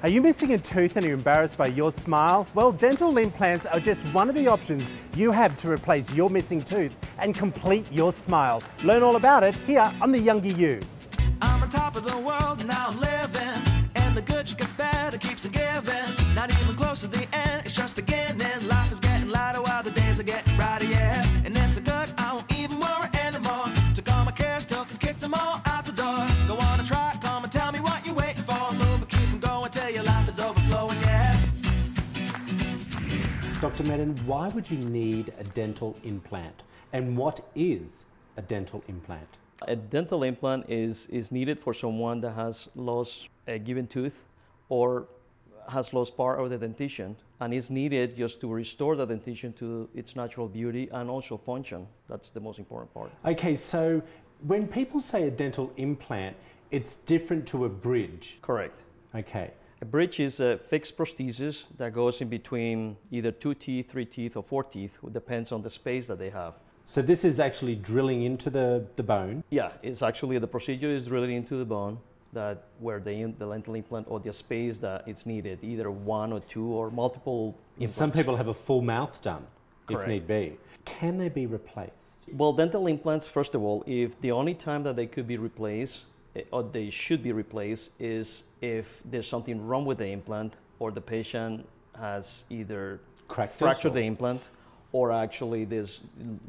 Are you missing a tooth and you're embarrassed by your smile? Well, dental implants are just one of the options you have to replace your missing tooth and complete your smile. Learn all about it here on The Younger You. I'm on top of the world, now I'm living, and the good just gets better, keeps on giving. Not even close to the end, it's just beginning. Life is getting lighter while the days are getting brighter, yeah. And it's a good, I won't even worry anymore. Took all my cares, took and kicked them all out the door. Go on and try, come and tell me what you're waiting for. Move and keep on going till your life is overflowing, yeah. Dr. Bennett, why would you need a dental implant? And what is a dental implant? A dental implant is needed for someone that has lost a given tooth or has lost part of the dentition, and is needed just to restore the dentition to its natural beauty and also function. That's the most important part. Okay, so when people say a dental implant, it's different to a bridge. Correct. Okay. A bridge is a fixed prosthesis that goes in between either 2 teeth, 3 teeth, or 4 teeth. It depends on the space that they have. So this is actually drilling into the bone? Yeah, it's actually, the procedure is drilling into the bone, that where the dental implant or the space that it's needed, either 1 or 2 or multiple implants. Some people have a full mouth done, Correct. if need be. Can they be replaced? Well, dental implants, first of all, if the only time that they could be replaced, or they should be replaced, is if there's something wrong with the implant, or the patient has either fractured the implant, or actually there's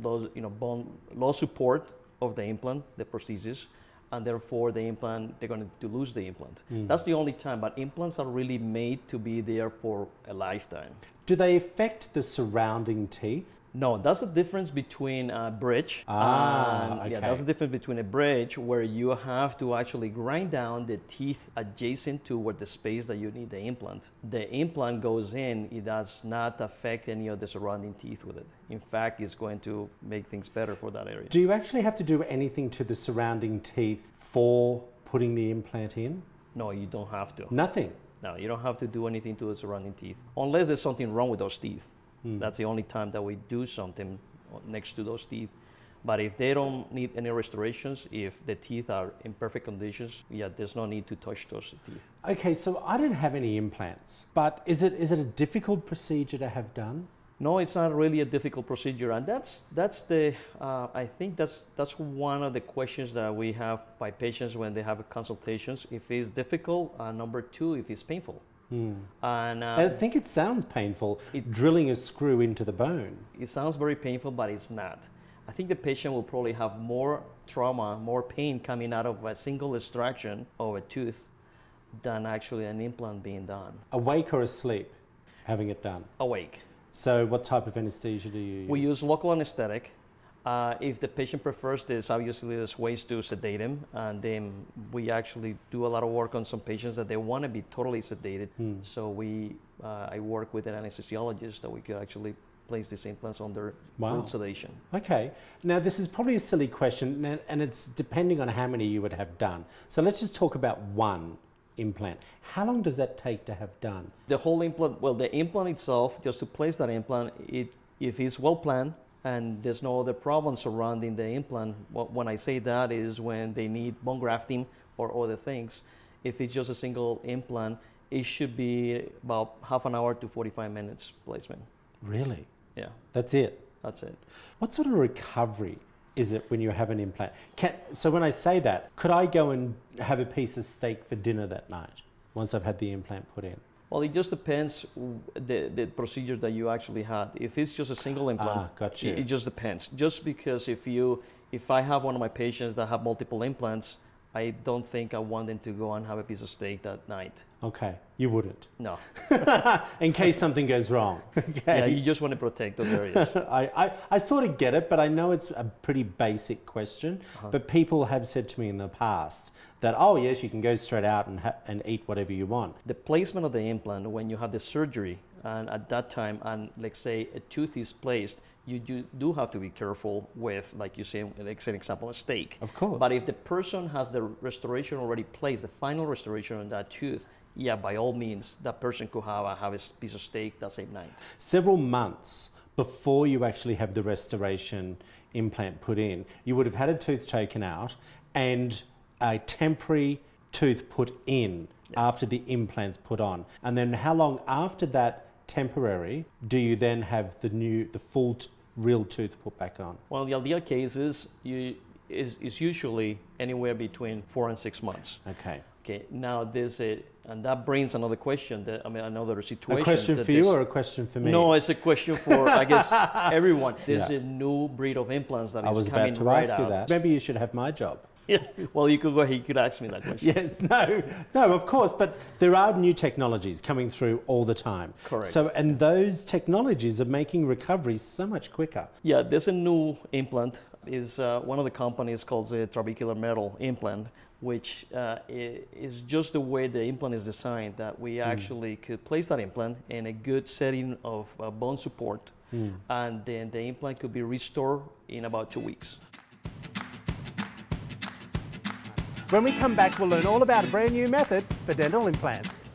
low support of the implant, the prosthesis, and therefore the implant, they're going to lose the implant. That's the only time, but implants are really made to be there for a lifetime. Do they affect the surrounding teeth? No, that's the difference between a bridge. Okay. Yeah, that's the difference between a bridge, where you have to actually grind down the teeth adjacent to where the space that you need the implant. The implant goes in, it does not affect any of the surrounding teeth with it. In fact, it's going to make things better for that area. Do you actually have to do anything to the surrounding teeth for putting the implant in? No, you don't have to. Nothing? No, you don't have to do anything to the surrounding teeth, unless there's something wrong with those teeth. That's the only time that we do something next to those teeth. But if they don't need any restorations, if the teeth are in perfect conditions, yeah, there's no need to touch those teeth. Okay, so I don't have any implants, but is it a difficult procedure to have done? No, it's not really a difficult procedure, and that's the I think that's one of the questions that we have by patients when they have consultations. If it's difficult, number 2, if it's painful. And I think it sounds painful, drilling a screw into the bone. It sounds very painful, but it's not. I think the patient will probably have more trauma, more pain coming out of a single extraction of a tooth than actually an implant being done. Awake or asleep, having it done? Awake. So what type of anesthesia do you use? We use local anesthetic. If the patient prefers this, obviously there's ways to sedate him, and then we actually do a lot of work on some patients that they want to be totally sedated. So I work with an anesthesiologist that we could actually place these implants under full sedation. Okay. Now this is probably a silly question, and it's depending on how many you would have done. So let's just talk about one implant. How long does that take to have done? The whole implant, well, the implant itself, just to place that implant, if it's well planned, and there's no other problems surrounding the implant. When I say that is when they need bone grafting or other things. If it's just a single implant, it should be about half an hour to 45 minutes placement. Really? Yeah. That's it? That's it. What sort of recovery is it when you have an implant? So when I say that, could I go and have a piece of steak for dinner that night once I've had the implant put in? Well, it just depends the procedure that you actually had. If it's just a single implant, gotcha. It just depends. Just because if I have one of my patients that have multiple implants, I don't think I want them to go and have a piece of steak that night. Okay, you wouldn't? No. In case something goes wrong. Okay. Yeah, you just want to protect those areas. I sort of get it, but I know it's a pretty basic question. But people have said to me in the past that, oh yes, you can go straight out and eat whatever you want. The placement of the implant, when you have the surgery, and at that time, and let's say a tooth is placed, you do have to be careful with, like you say, like say an example, a steak. Of course. But if the person has the restoration already placed, the final restoration on that tooth, yeah, by all means, that person could have a piece of steak that same night. Several months before you actually have the restoration implant put in, you would have had a tooth taken out and a temporary tooth put in after the implant's put on. And then how long after that temporary do you then have the full real tooth put back on? Well, the ideal case is usually anywhere between 4 and 6 months. Okay. Okay. Now and that brings another question. Another situation. A question for you or a question for me? No, it's a question for I guess everyone. There's a new breed of implants that is coming right out. I was about to ask you that. Maybe you should have my job. Yeah. Well, you could go ahead. You could ask me that question. Yes. No. Of course. But there are new technologies coming through all the time. Correct. So, and those technologies are making recovery so much quicker. Yeah. There's a new implant. Is one of the companies called the trabecular metal implant, which is just the way the implant is designed, that we actually could place that implant in a good setting of bone support, and then the implant could be restored in about 2 weeks. When we come back, we'll learn all about a brand new method for dental implants.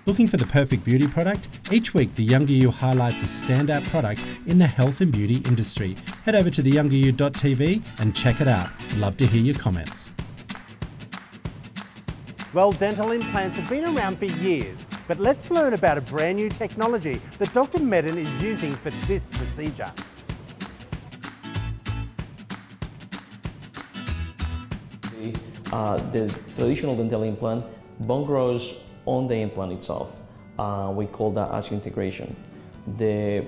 Looking for the perfect beauty product? Each week, The Younger You highlights a standout product in the health and beauty industry. Head over to theyounger.you.tv and check it out. Love to hear your comments. Well, dental implants have been around for years, but let's learn about a brand new technology that Dr. Bennett is using for this procedure. The traditional dental implant, bone grows on the implant itself. We call that osseointegration. The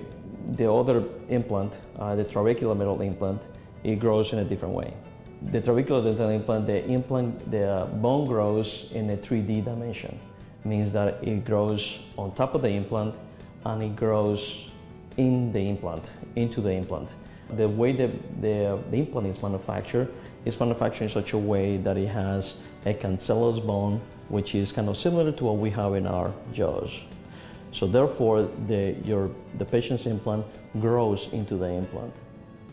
other implant, the trabecular metal implant, it grows in a different way. The trabecular dental implant, the bone grows in a 3D dimension. It means that it grows on top of the implant and it grows in the implant, into the implant. The way the implant is manufactured in such a way that it has a cancellous bone, which is kind of similar to what we have in our jaws. So therefore, the patient's implant grows into the implant,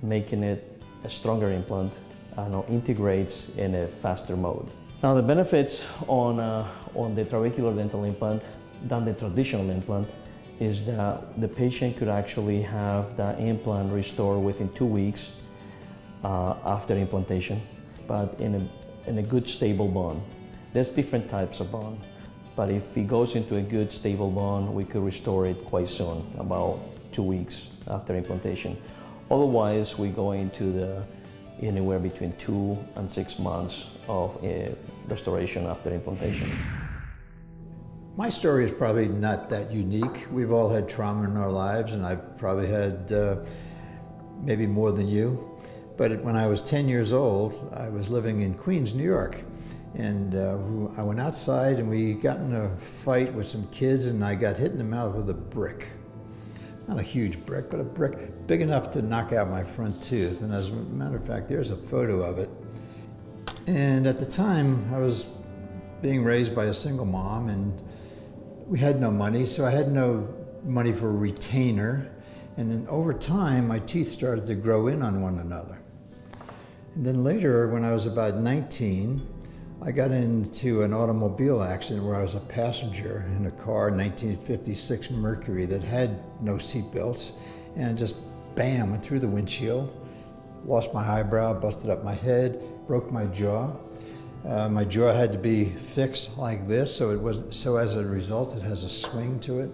making it a stronger implant and integrates in a faster mode. Now the benefits on the trabecular dental implant than the traditional implant is that the patient could actually have that implant restored within 2 weeks after implantation, but in a good stable bone. There's different types of bone, but if it goes into a good stable bone, we could restore it quite soon, about 2 weeks after implantation. Otherwise, we go into anywhere between 2 and 6 months of restoration after implantation. My story is probably not that unique. We've all had trauma in our lives, and I've probably had maybe more than you. But when I was 10 years old, I was living in Queens, New York. And I went outside and we got in a fight with some kids, and I got hit in the mouth with a brick. Not a huge brick, but a brick big enough to knock out my front tooth. And as a matter of fact, there's a photo of it. And at the time, I was being raised by a single mom, and we had no money, so I had no money for a retainer. And then over time, my teeth started to grow in on one another. And then later, when I was about 19, I got into an automobile accident where I was a passenger in a car, 1956 Mercury, that had no seat belts, and just bam, went through the windshield, lost my eyebrow, busted up my head, broke my jaw. My jaw had to be fixed like this, so as a result, it has a swing to it.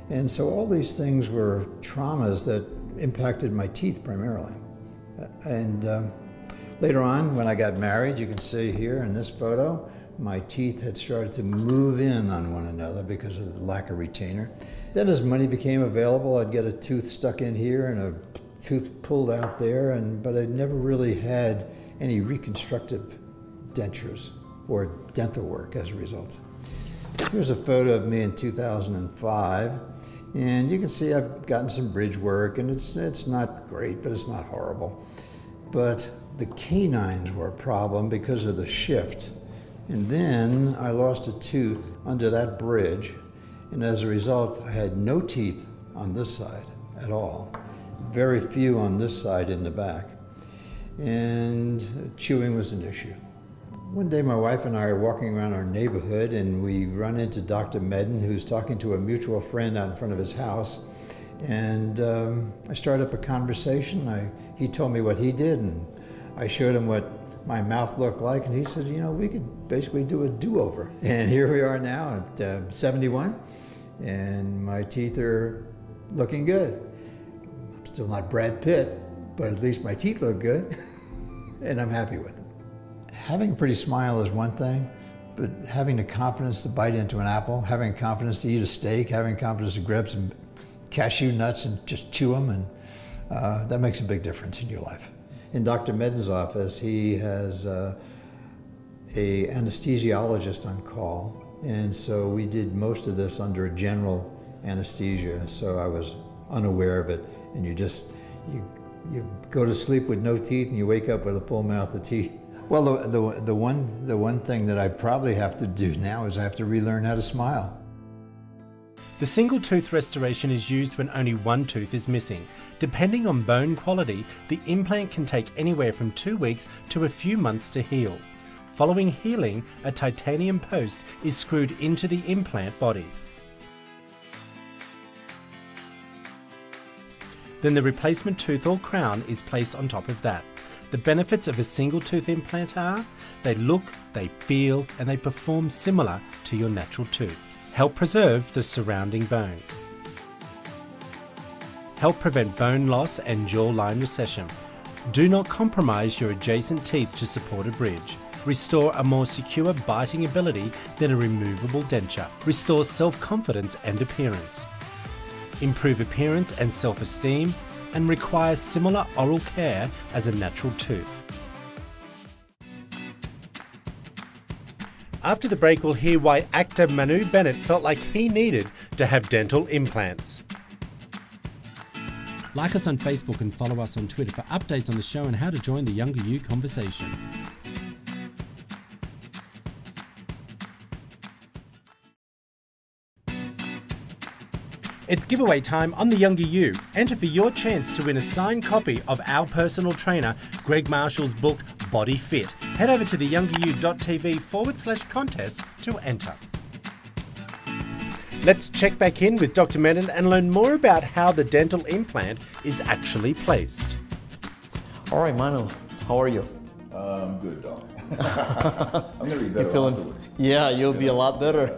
And so all these things were traumas that impacted my teeth primarily. And later on, when I got married, you can see here in this photo, my teeth had started to move in on one another because of the lack of retainer. Then as money became available, I'd get a tooth stuck in here and a tooth pulled out there, but I never really had any reconstructive dentures or dental work as a result. Here's a photo of me in 2005, and you can see I've gotten some bridge work, and it's not great, but it's not horrible. But the canines were a problem because of the shift. And then I lost a tooth under that bridge, and as a result, I had no teeth on this side at all. Very few on this side in the back. And chewing was an issue. One day my wife and I are walking around our neighborhood, and we run into Dr. Medden, who's talking to a mutual friend out in front of his house. And I started up a conversation. He told me what he did, and I showed him what my mouth look like? And he said, you know, we could basically do a do-over. And here we are now at 71, and my teeth are looking good. I'm still not Brad Pitt, but at least my teeth look good, and I'm happy with them. Having a pretty smile is one thing, but having the confidence to bite into an apple, having confidence to eat a steak, having confidence to grab some cashew nuts and just chew them, and that makes a big difference in your life. In Dr. Medden's office, he has a anesthesiologist on call, and so we did most of this under a general anesthesia, so I was unaware of it, and you go to sleep with no teeth and you wake up with a full mouth of teeth. Well, the one thing that I probably have to do now is I have to relearn how to smile. The single tooth restoration is used when only one tooth is missing. Depending on bone quality, the implant can take anywhere from 2 weeks to a few months to heal. Following healing, a titanium post is screwed into the implant body. Then the replacement tooth or crown is placed on top of that. The benefits of a single tooth implant are they look, they feel, and they perform similar to your natural tooth. Help preserve the surrounding bone. Help prevent bone loss and jawline recession. Do not compromise your adjacent teeth to support a bridge. Restore a more secure biting ability than a removable denture. Restore self-confidence and appearance. Improve appearance and self-esteem, and requires similar oral care as a natural tooth. After the break, we'll hear why actor Manu Bennett felt like he needed to have dental implants. Like us on Facebook and follow us on Twitter for updates on the show and how to join the Younger You conversation. It's giveaway time on the Younger You. Enter for your chance to win a signed copy of our personal trainer, Greg Marshall's book, Body Fit. Head over to theyoungeryou.tv/contest to enter. Let's check back in with Dr. Bennett and learn more about how the dental implant is actually placed. All right, Manu, how are you? I'm good, Doc. I'm going to be better afterwards. Yeah, you'll be a lot better.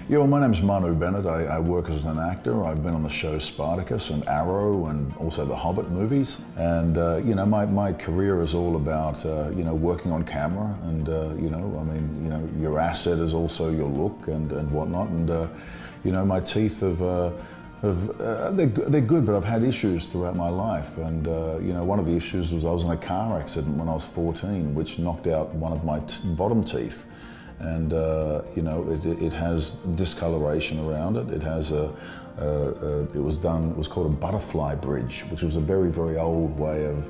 Yeah, well, my name's Manu Bennett. I work as an actor. I've been on the show Spartacus and Arrow and also the Hobbit movies. And, you know, my career is all about, you know, working on camera. And, you know, I mean, you know, your asset is also your look and whatnot. And, you know, my teeth they're good, but I've had issues throughout my life. And, you know, one of the issues was I was in a car accident when I was 14, which knocked out one of my bottom teeth. And, you know, it has discoloration around it. It has it was called a butterfly bridge, which was a very, very old way of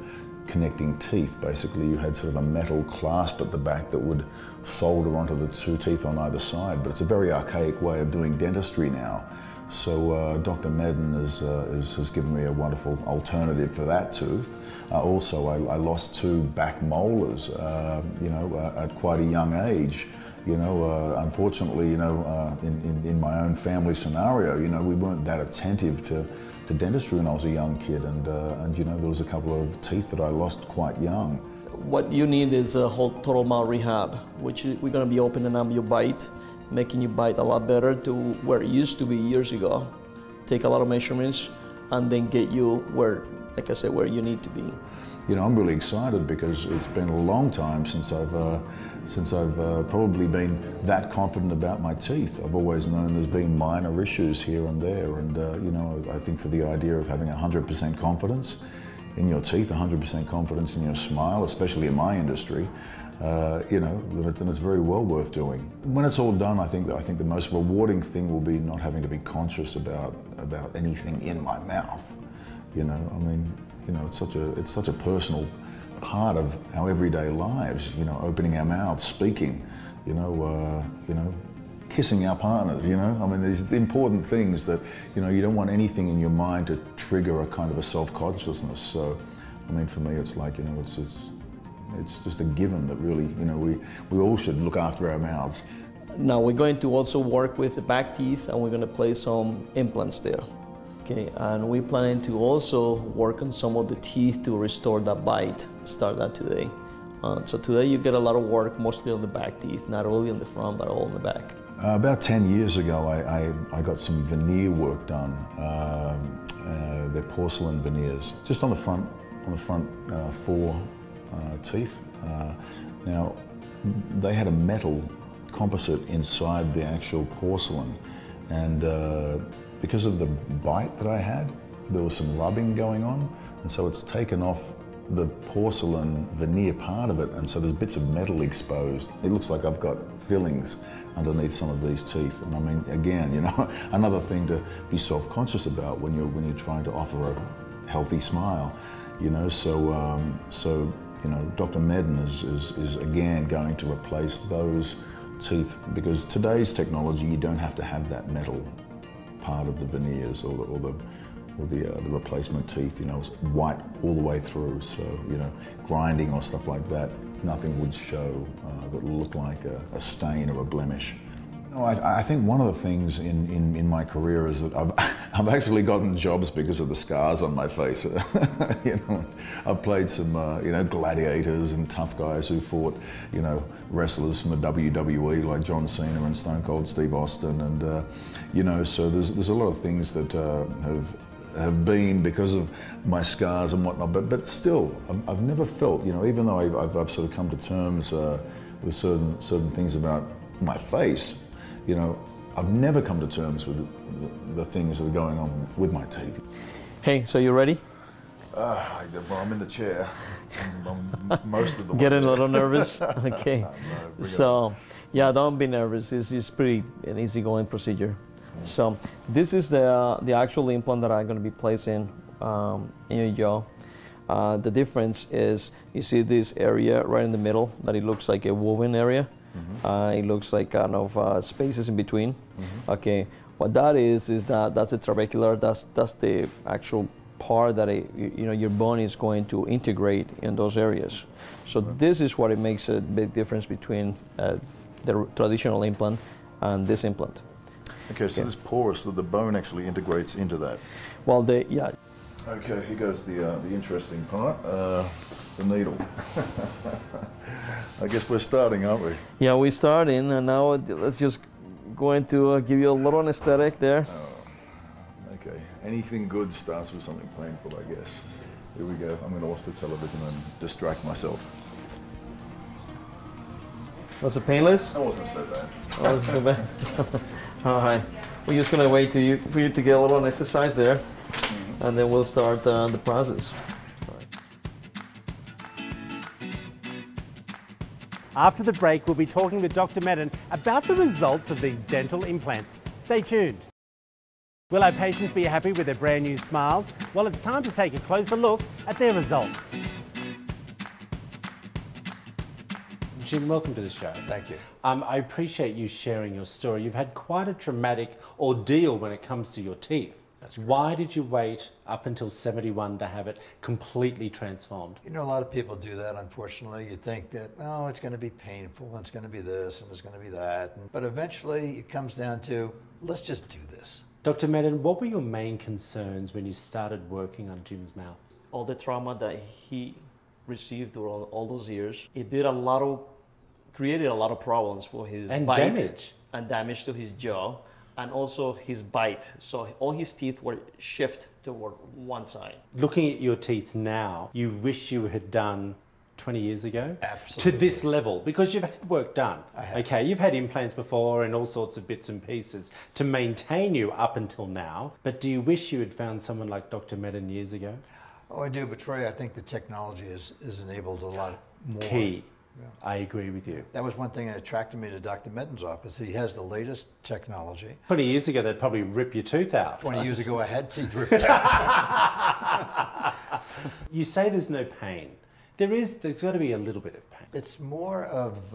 connecting teeth. Basically, you had sort of a metal clasp at the back that would solder onto the two teeth on either side, but it's a very archaic way of doing dentistry now. So Dr. Medden has given me a wonderful alternative for that tooth. Also, I lost 2 back molars, you know, at quite a young age. You know, unfortunately, you know, in my own family scenario, you know, we weren't that attentive to dentistry when I was a young kid, and you know, there was a couple of teeth that I lost quite young. What you need is a whole total mouth rehab, which we're going to be opening up your bite, making you bite a lot better to where it used to be years ago. Take a lot of measurements and then get you where, like I said, where you need to be. You know, I'm really excited because it's been a long time since I've probably been that confident about my teeth. I've always known there's been minor issues here and there, and you know, I think for the idea of having 100% confidence in your teeth, 100% confidence in your smile, especially in my industry, you know, then it's very well worth doing. When it's all done, I think the most rewarding thing will be not having to be conscious about anything in my mouth. You know, I mean, you know, it's such a personal part of our everyday lives. You know, opening our mouths, speaking. You know, kissing our partners. You know, I mean, there's the important things that, you know, you don't want anything in your mind to trigger a kind of a self-consciousness. So, I mean, for me, it's like, you know, it's just a given that really, you know, we all should look after our mouths. Now we're going to also work with the back teeth, and we're going to place some implants there. Okay, and we're planning to also work on some of the teeth to restore that bite. Start that today. So today you get a lot of work mostly on the back teeth, not only on the front, but all on the back. About 10 years ago, I got some veneer work done. They're porcelain veneers, just on the front four teeth. Now, they had a metal composite inside the actual porcelain, and because of the bite that I had, there was some rubbing going on, and so it's taken off the porcelain veneer part of it, and so there's bits of metal exposed. It looks like I've got fillings underneath some of these teeth, and I mean, again, you know, another thing to be self-conscious about when you're trying to offer a healthy smile, you know. So you know, Dr. Medin is again going to replace those teeth, because today's technology, you don't have to have that metal part of the veneers or the replacement teeth. You know, it's white all the way through. So, you know, grinding or stuff like that, nothing would show that will look like a stain or a blemish. No, I think one of the things in my career is that I've actually gotten jobs because of the scars on my face. You know, I've played some you know, gladiators and tough guys who fought, you know, wrestlers from the WWE like John Cena and Stone Cold Steve Austin, and you know, so there's a lot of things that have been because of my scars and whatnot, but still, I've never felt, you know, even though I've sort of come to terms with certain things about my face, you know, I've never come to terms with the things that are going on with my teeth. Hey, so you ready? Well, I'm in the chair. I'm most of the way. Getting a little nervous? Okay. No, So, yeah, don't be nervous. It's pretty an easygoing procedure. So this is the actual implant that I'm going to be placing in your jaw. The difference is, you see this area right in the middle that it looks like a woven area. It looks like kind of spaces in between. Okay, what that is that's a trabecular. That's the actual part that you know, your bone is going to integrate in those areas. So this is what it makes a big difference between the traditional implant and this implant. Okay, so this porous, so the bone actually integrates into that. Well, yeah. Okay, here goes the interesting part, the needle. I guess we're starting, aren't we? Yeah, we're starting, and now let's just going to give you a little anesthetic there. Okay, anything good starts with something painful, I guess. Here we go. I'm going to watch the television and distract myself. Was it painless? That wasn't so bad. Oh, wasn't so bad. All right, we're just going to wait for you to get a little exercise there, and then we'll start the process. After the break, we'll be talking with Dr. Medin about the results of these dental implants. Stay tuned. Will our patients be happy with their brand new smiles? Well, it's time to take a closer look at their results. Jim, welcome to the show. Thank you. I appreciate you sharing your story. You've had quite a traumatic ordeal when it comes to your teeth. Why did you wait up until 71 to have it completely transformed? You know, a lot of people do that, unfortunately. You think that, oh, it's going to be painful, and it's going to be this, and it's going to be that. But eventually, it comes down to, let's just do this. Dr. Medin, what were your main concerns when you started working on Jim's mouth? All the trauma that he received through all those years, it created a lot of problems for his bite and damage to his jaw, and also his bite. So all his teeth were shift toward one side. Looking at your teeth now, you wish you had done 20 years ago? Absolutely. To this level, because you've had work done. I have. Okay, you've had implants before and all sorts of bits and pieces to maintain you up until now, but do you wish you had found someone like Dr. Medin years ago? Oh, I do, but Troy, I think the technology has enabled a lot more. Key. Yeah. I agree with you. That was one thing that attracted me to Dr. Medin's office. He has the latest technology. 20 years ago, they'd probably rip your tooth out. 20 years ago, I had teeth ripped out. You say there's no pain. There's got to be a little bit of pain. It's more of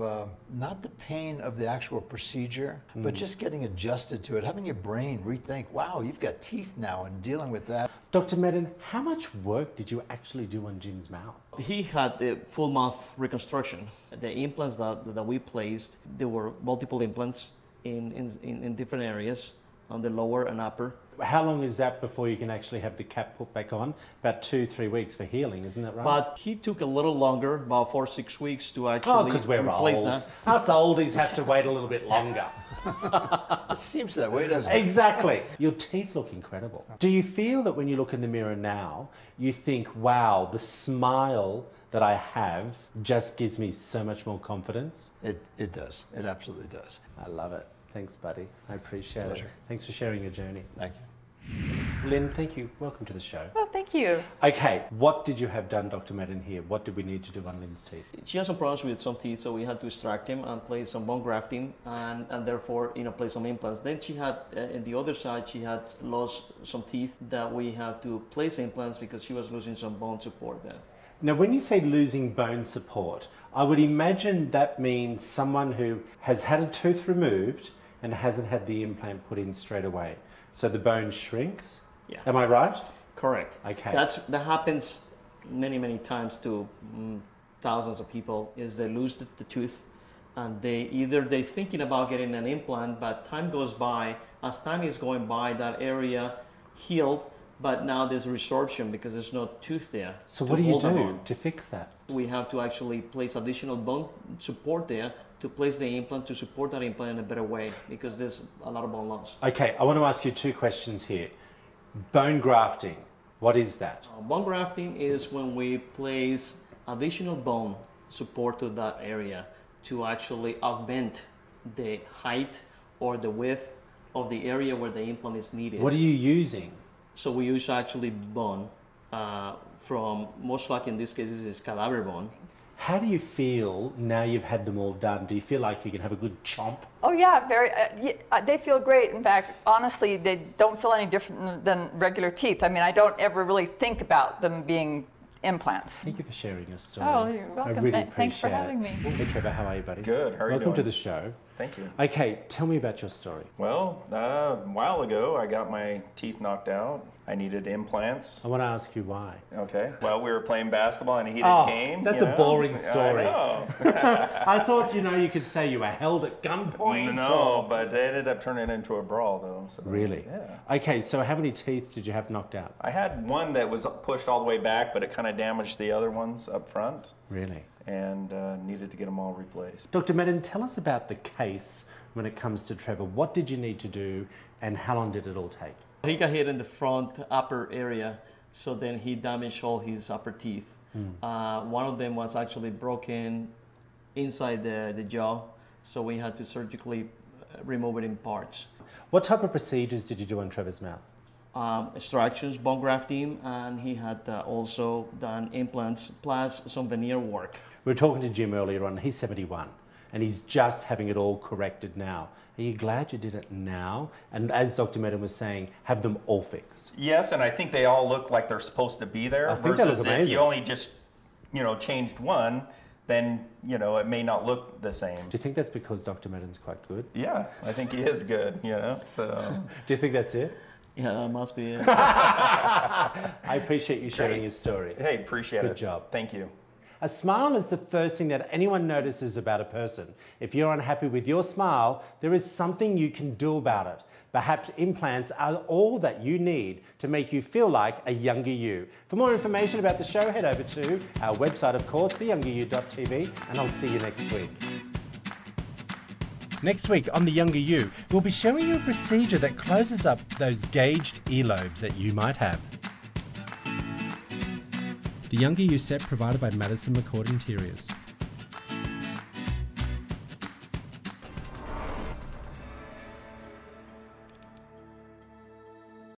not the pain of the actual procedure, but just getting adjusted to it, having your brain rethink, wow, you've got teeth now, and dealing with that. Dr. Medin, how much work did you actually do on Jim's mouth? He had the full mouth reconstruction. The implants that we placed, there were multiple implants in different areas. on the lower and upper. How long is that before you can actually have the cap put back on? About 2-3 weeks for healing, isn't that right? But he took a little longer, about 4-6 weeks, to actually because we're replace old. that. Us oldies have to wait a little bit longer. It seems that way, doesn't it? Exactly. Your teeth look incredible. Do you feel that when you look in the mirror now, you think, wow, the smile that I have just gives me so much more confidence? It does. It absolutely does. I love it. Thanks, buddy. I appreciate Pleasure. it. Thanks for sharing your journey. Thank you. Lynn, thank you. Welcome to the show. Well, thank you. Okay, what did you have done, Dr. Madden, here? What did we need to do on Lynn's teeth? She has some problems with some teeth, so we had to extract them and place some bone grafting and therefore, place some implants. Then she had, in the other side, she had lost some teeth that we had to place implants because she was losing some bone support there. Now, when you say losing bone support, I would imagine that means someone who has had a tooth removed and hasn't had the implant put in straight away. So the bone shrinks? Yeah. Am I right? Correct. Okay. That happens many times to thousands of people, is they lose the tooth and they're thinking about getting an implant, but time goes by. As time is going by, that area healed, but now there's resorption because there's no tooth there. So what do you hold them do on. to fix that? We have to actually place additional bone support there to place the implant, to support that implant in a better way, because there's a lot of bone loss. Okay, I want to ask you 2 questions here. Bone grafting, what is that? Bone grafting is when we place additional bone support to that area to actually augment the height or the width of the area where the implant is needed. What are you using? So we use actually bone from, most likely in this case, is cadaver bone. How do you feel now you've had them all done? Do you feel like you can have a good chomp? Oh yeah, they feel great. In fact, honestly, they don't feel any different than regular teeth. I mean, I don't ever really think about them being implants. Thank you for sharing your story. Oh, you're welcome. I really Thanks for appreciate having it. me. Hey Trevor, how are you, buddy? Good, how are you Welcome to doing? the show. Thank you. Okay, tell me about your story. Well, a while ago, I got my teeth knocked out. I needed implants. I want to ask you why. Okay. Well, we were playing basketball in a heated game. That's you a know? boring story. I know. I thought, you could say you were held at gunpoint. No, but it ended up turning into a brawl, though. So, Really? Yeah. Okay, so how many teeth did you have knocked out? I had one that was pushed all the way back, but it kind of damaged the other ones up front, Really? and needed to get them all replaced. Dr. Madden, tell us about the case when it comes to Trevor. What did you need to do and how long did it all take? He got hit in the front upper area, so then he damaged all his upper teeth. One of them was actually broken inside the jaw, so we had to surgically remove it in parts. What type of procedures did you do on Trevor's mouth? Extractions, bone grafting, and he had also done implants plus some veneer work. We were talking to Jim earlier on, he's 71 and he's just having it all corrected now. Are you glad you did it now? And as Dr. Madden was saying, have them all fixed? Yes, and I think they all look like they're supposed to be there. I think they look versus if amazing. you only just, changed one, then, it may not look the same. Do you think that's because Dr. Madden's quite good? Yeah, I think he is good, so. Do you think that's it? Yeah, that must be it. I appreciate you sharing your story. Hey, appreciate it. Good job. Thank you. A smile is the first thing that anyone notices about a person. If you're unhappy with your smile, there is something you can do about it. Perhaps implants are all that you need to make you feel like a younger you. For more information about the show, head over to our website, of course, theyoungeryou.tv, and I'll see you next week. Next week on The Younger You, we'll be showing you a procedure that closes up those gauged earlobes that you might have. The Younger You set provided by Madison McCord Interiors.